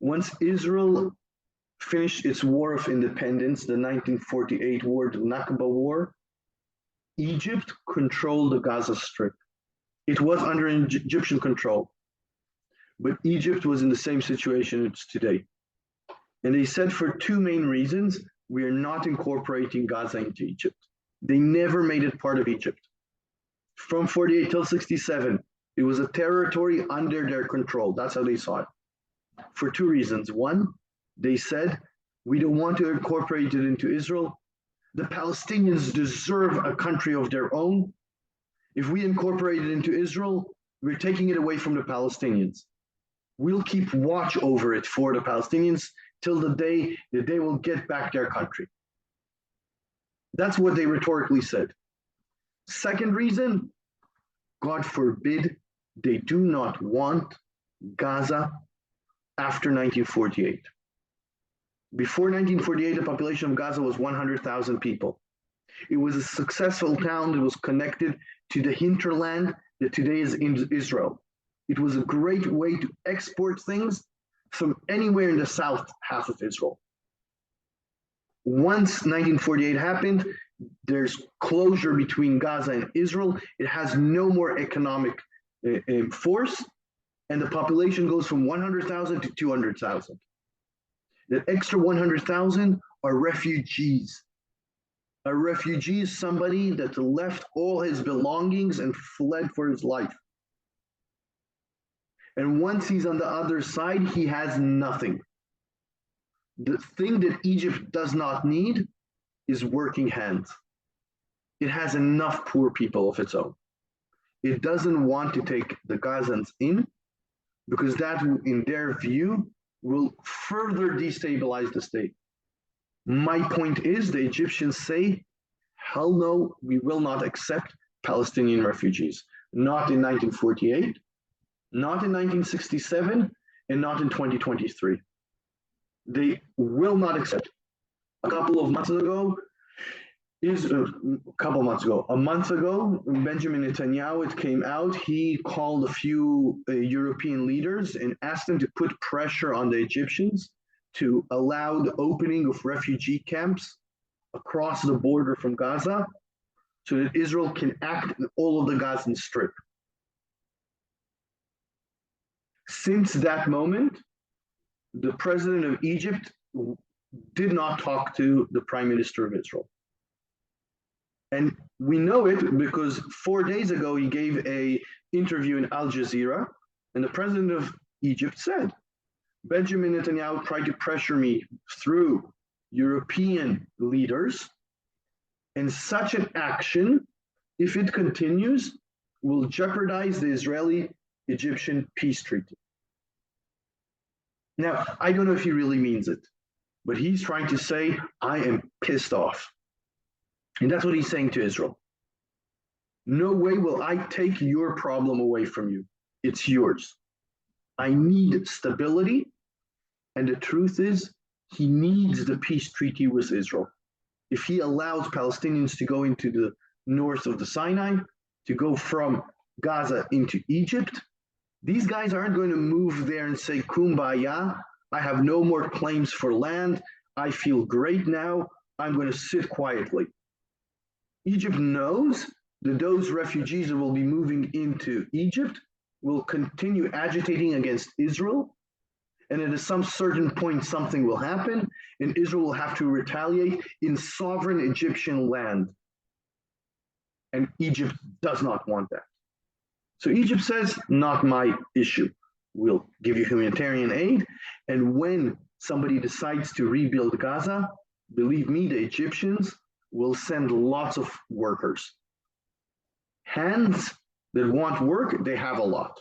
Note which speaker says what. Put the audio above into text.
Speaker 1: Once Israel finished its war of independence, the 1948 war, the Nakba War, Egypt controlled the Gaza Strip. It was under Egyptian control, but Egypt was in the same situation it's today. And they said for two main reasons, we are not incorporating Gaza into Egypt. They never made it part of Egypt. From 48 till 67, it was a territory under their control. That's how they saw it. For two reasons. One, they said, we don't want to incorporate it into Israel. The Palestinians deserve a country of their own. If we incorporate it into Israel, we're taking it away from the Palestinians. We'll keep watch over it for the Palestinians till the day that they will get back their country. That's what they rhetorically said. Second reason, God forbid, they do not want Gaza after 1948. Before 1948, the population of Gaza was 100,000 people. It was a successful town that was connected to the hinterland that today is in Israel. It was a great way to export things from anywhere in the south half of Israel. Once 1948 happened, there's closure between Gaza and Israel. It has no more economic force, and the population goes from 100,000 to 200,000. The extra 100,000 are refugees. A refugee is somebody that left all his belongings and fled for his life. And once he's on the other side, he has nothing. The thing that Egypt does not need is working hands. It has enough poor people of its own. It doesn't want to take the Gazans in because that, in their view, will further destabilize the state. My point is the Egyptians say, hell no, we will not accept Palestinian refugees. Not in 1948, not in 1967, and not in 2023. They will not accept. A month ago, Benjamin Netanyahu, it came out, he called a few European leaders and asked them to put pressure on the Egyptians to allow the opening of refugee camps across the border from Gaza so that Israel can act in all of the Gazan Strip. Since that moment, the president of Egypt did not talk to the prime minister of Israel. And we know it because 4 days ago, he gave an interview in Al Jazeera, and the president of Egypt said, Benjamin Netanyahu tried to pressure me through European leaders, and such an action, if it continues, will jeopardize the Israeli-Egyptian peace treaty. Now, I don't know if he really means it, but he's trying to say, I am pissed off. And that's what he's saying to Israel. No way will I take your problem away from you. It's yours. I need stability. And the truth is, he needs the peace treaty with Israel. If he allows Palestinians to go into the north of the Sinai, to go from Gaza into Egypt, these guys aren't going to move there and say, Kumbaya, I have no more claims for land. I feel great now. I'm going to sit quietly. Egypt knows that those refugees that will be moving into Egypt will continue agitating against Israel. And at some certain point, something will happen, and Israel will have to retaliate in sovereign Egyptian land. And Egypt does not want that. So Egypt says, not my issue. We'll give you humanitarian aid. And when somebody decides to rebuild Gaza, believe me, the Egyptians will send lots of workers. Hands that want work, they have a lot.